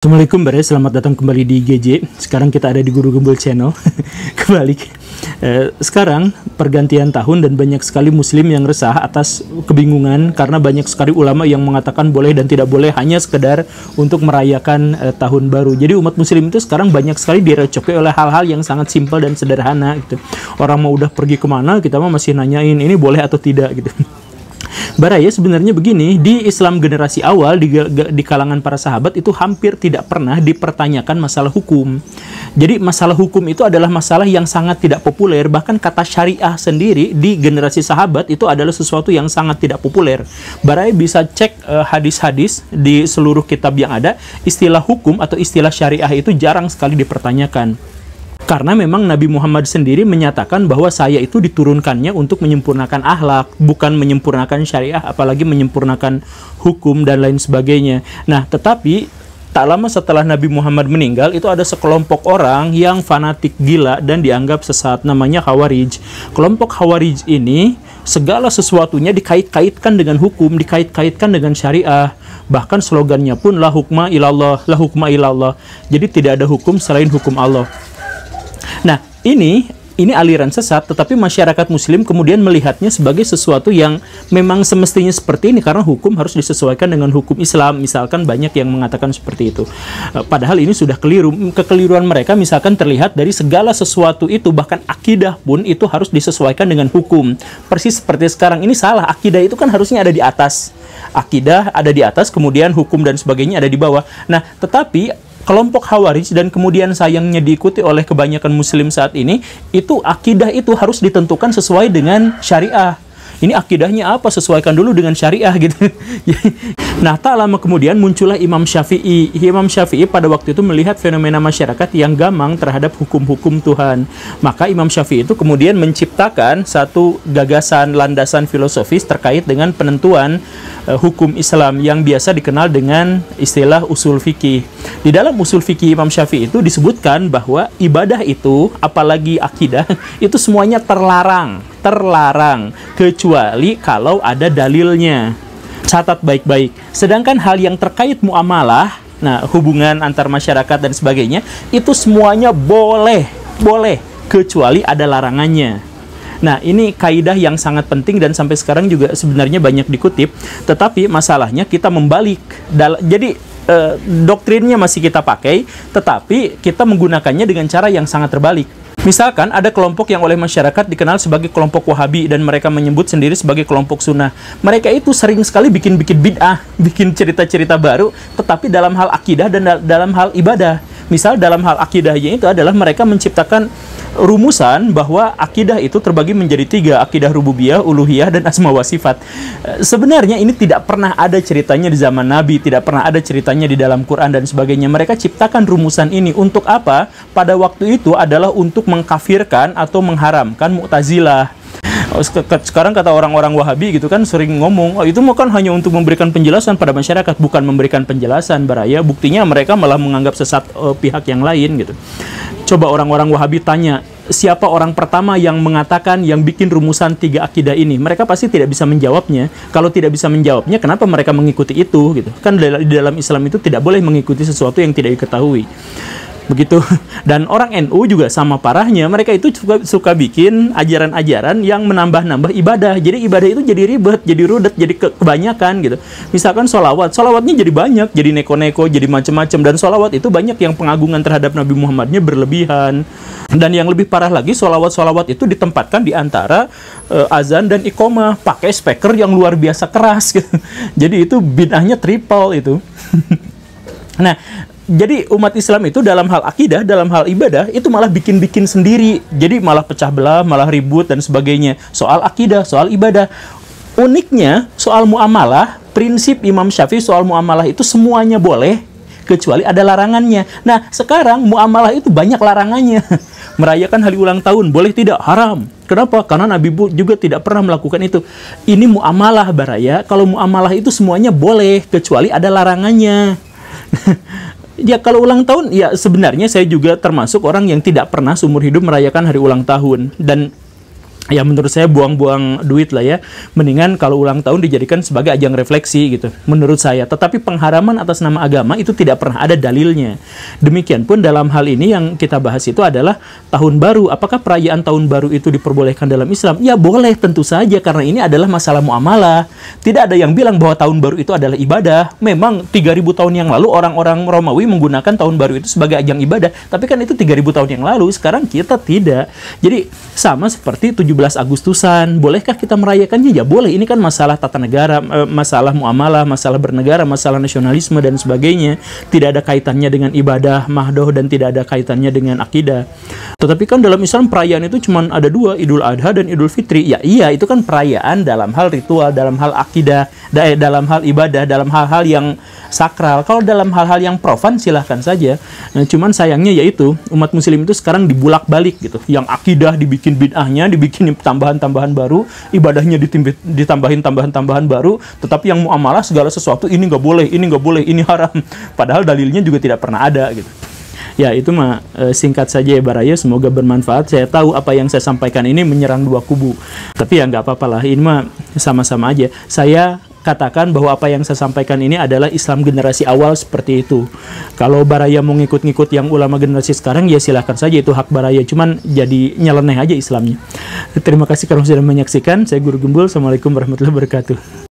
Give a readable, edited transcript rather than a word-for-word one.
Assalamualaikum Bare, selamat datang kembali di GJ. Sekarang kita ada di Guru Gembul Channel. Kembali. Sekarang pergantian tahun dan banyak sekali muslim yang resah atas kebingungan karena banyak sekali ulama yang mengatakan boleh dan tidak boleh hanya sekedar untuk merayakan tahun baru. Jadi umat muslim itu sekarang banyak sekali direcoki oleh hal-hal yang sangat simpel dan sederhana gitu. Orang mau udah pergi kemana, kita mah masih nanyain ini boleh atau tidak gitu. Baraya sebenarnya begini, di Islam generasi awal, di kalangan para sahabat itu hampir tidak pernah dipertanyakan masalah hukum. Jadi masalah hukum itu adalah masalah yang sangat tidak populer, bahkan kata syariah sendiri di generasi sahabat itu adalah sesuatu yang sangat tidak populer. Baraya bisa cek hadis-hadis di seluruh kitab yang ada, istilah hukum atau istilah syariah itu jarang sekali dipertanyakan. Karena memang Nabi Muhammad sendiri menyatakan bahwa saya itu diturunkannya untuk menyempurnakan akhlak, bukan menyempurnakan syariah, apalagi menyempurnakan hukum dan lain sebagainya. Nah, tetapi tak lama setelah Nabi Muhammad meninggal, itu ada sekelompok orang yang fanatik gila dan dianggap sesat, namanya Khawarij. Kelompok Khawarij ini, segala sesuatunya dikait-kaitkan dengan hukum, dikait-kaitkan dengan syariah. Bahkan slogannya pun, la hukma ilallah, la hukma ilallah. Jadi tidak ada hukum selain hukum Allah. Nah, ini aliran sesat, tetapi masyarakat muslim kemudian melihatnya sebagai sesuatu yang memang semestinya seperti ini karena hukum harus disesuaikan dengan hukum Islam. Misalkan banyak yang mengatakan seperti itu. Padahal ini sudah keliru. Kekeliruan mereka misalkan terlihat dari segala sesuatu itu, bahkan akidah pun itu harus disesuaikan dengan hukum. Persis seperti sekarang ini salah. Akidah itu kan harusnya ada di atas. Akidah ada di atas, kemudian hukum dan sebagainya ada di bawah. Nah, tetapi kelompok Khawarij dan kemudian sayangnya diikuti oleh kebanyakan muslim saat ini, itu akidah itu harus ditentukan sesuai dengan syariah. Ini akidahnya apa? Sesuaikan dulu dengan syariah gitu. Nah, tak lama kemudian muncullah Imam Syafi'i. Imam Syafi'i pada waktu itu melihat fenomena masyarakat yang gamang terhadap hukum-hukum Tuhan. Maka Imam Syafi'i itu kemudian menciptakan satu gagasan landasan filosofis terkait dengan penentuan hukum Islam yang biasa dikenal dengan istilah usul fikih. Di dalam usul fikih Imam Syafi'i itu disebutkan bahwa ibadah itu, apalagi akidah, itu semuanya terlarang kecuali kalau ada dalilnya. Catat baik-baik. Sedangkan hal yang terkait muamalah, nah hubungan antar masyarakat dan sebagainya, itu semuanya boleh kecuali ada larangannya. Nah, ini kaidah yang sangat penting dan sampai sekarang juga sebenarnya banyak dikutip, tetapi masalahnya kita membalik. Jadi doktrinnya masih kita pakai, tetapi kita menggunakannya dengan cara yang sangat terbalik. Misalkan ada kelompok yang oleh masyarakat dikenal sebagai kelompok Wahabi dan mereka menyebut sendiri sebagai kelompok Sunnah. Mereka itu sering sekali bikin bid'ah, bikin cerita-cerita baru, tetapi dalam hal akidah dan dalam hal ibadah. Misal dalam hal akidahnya itu adalah mereka menciptakan rumusan bahwa akidah itu terbagi menjadi 3, akidah rububiyah, uluhiyah, dan asma wa sifat. Sebenarnya ini tidak pernah ada ceritanya di zaman Nabi, tidak pernah ada ceritanya di dalam Quran dan sebagainya. Mereka ciptakan rumusan ini untuk apa? Pada waktu itu adalah untuk mengkafirkan atau mengharamkan Mu'tazilah. Sekarang kata orang-orang Wahabi gitu kan sering ngomong, oh itu kan hanya untuk memberikan penjelasan pada masyarakat, bukan memberikan penjelasan, Baraya. Buktinya mereka malah menganggap sesat pihak yang lain gitu. Coba orang-orang Wahabi tanya, siapa orang pertama yang mengatakan, yang bikin rumusan 3 akidah ini? Mereka pasti tidak bisa menjawabnya. Kalau tidak bisa menjawabnya, kenapa mereka mengikuti itu gitu? Kan di dalam Islam itu tidak boleh mengikuti sesuatu yang tidak diketahui. Begitu. Dan orang NU juga sama parahnya, mereka itu suka bikin ajaran-ajaran yang menambah-nambah ibadah. Jadi ibadah itu jadi ribet, jadi rudet, jadi kebanyakan gitu. Misalkan sholawatnya jadi banyak, jadi neko-neko, jadi macam-macam. Dan sholawat itu banyak yang pengagungan terhadap Nabi Muhammadnya berlebihan. Dan yang lebih parah lagi, sholawat itu ditempatkan di antara azan dan iqomah, pakai speaker yang luar biasa keras gitu. Jadi itu bid'ahnya triple itu. Nah, jadi umat Islam itu dalam hal akidah, dalam hal ibadah, itu malah bikin-bikin sendiri. Jadi malah pecah belah, malah ribut dan sebagainya. Soal akidah, soal ibadah. Uniknya, soal muamalah, prinsip Imam Syafi'i soal muamalah itu semuanya boleh, kecuali ada larangannya. Nah, sekarang muamalah itu banyak larangannya. Merayakan hari ulang tahun, boleh tidak? Haram. Kenapa? Karena Nabi juga tidak pernah melakukan itu. Ini muamalah, Baraya. Kalau muamalah itu semuanya boleh, kecuali ada larangannya. Ya kalau ulang tahun, ya sebenarnya saya juga termasuk orang yang tidak pernah seumur hidup merayakan hari ulang tahun. Dan ya menurut saya buang-buang duit lah ya. Mendingan kalau ulang tahun dijadikan sebagai ajang refleksi gitu, menurut saya. Tetapi pengharaman atas nama agama itu tidak pernah ada dalilnya. Demikian pun dalam hal ini yang kita bahas itu adalah tahun baru. Apakah perayaan tahun baru itu diperbolehkan dalam Islam? Ya boleh, tentu saja, karena ini adalah masalah muamalah. Tidak ada yang bilang bahwa tahun baru itu adalah ibadah. Memang 3000 tahun yang lalu orang-orang Romawi menggunakan tahun baru itu sebagai ajang ibadah, tapi kan itu 3000 tahun yang lalu. Sekarang kita tidak. Jadi sama seperti 17 Agustusan, bolehkah kita merayakannya? Ya boleh, ini kan masalah tata negara, masalah muamalah, masalah bernegara, masalah nasionalisme dan sebagainya. Tidak ada kaitannya dengan ibadah mahdoh dan tidak ada kaitannya dengan akidah. Tetapi kan dalam Islam perayaan itu cuma ada dua, Idul Adha dan Idul Fitri. Ya iya, itu kan perayaan dalam hal ritual, dalam hal akidah, dalam hal ibadah, dalam hal-hal yang sakral. Kalau dalam hal-hal yang profan silahkan saja. Nah, cuman sayangnya yaitu umat muslim itu sekarang dibulak-balik gitu. Yang akidah dibikin bid'ahnya, dibikin tambahan-tambahan baru, ibadahnya ditambahin tambahan-tambahan baru, tetapi yang muamalah segala sesuatu ini nggak boleh, ini haram. Padahal dalilnya juga tidak pernah ada gitu. Ya itu mah singkat saja ya Baraya, semoga bermanfaat. Saya tahu apa yang saya sampaikan ini menyerang dua kubu, tapi ya nggak apa-apa lah, ini mah sama-sama aja. Saya katakan bahwa apa yang saya sampaikan ini adalah Islam generasi awal seperti itu. Kalau Baraya mau ngikut-ngikut yang ulama generasi sekarang, ya silahkan saja, itu hak Baraya. Cuman jadi nyeleneh aja Islamnya. Terima kasih karena sudah menyaksikan. Saya Guru Gembul. Assalamualaikum warahmatullahi wabarakatuh.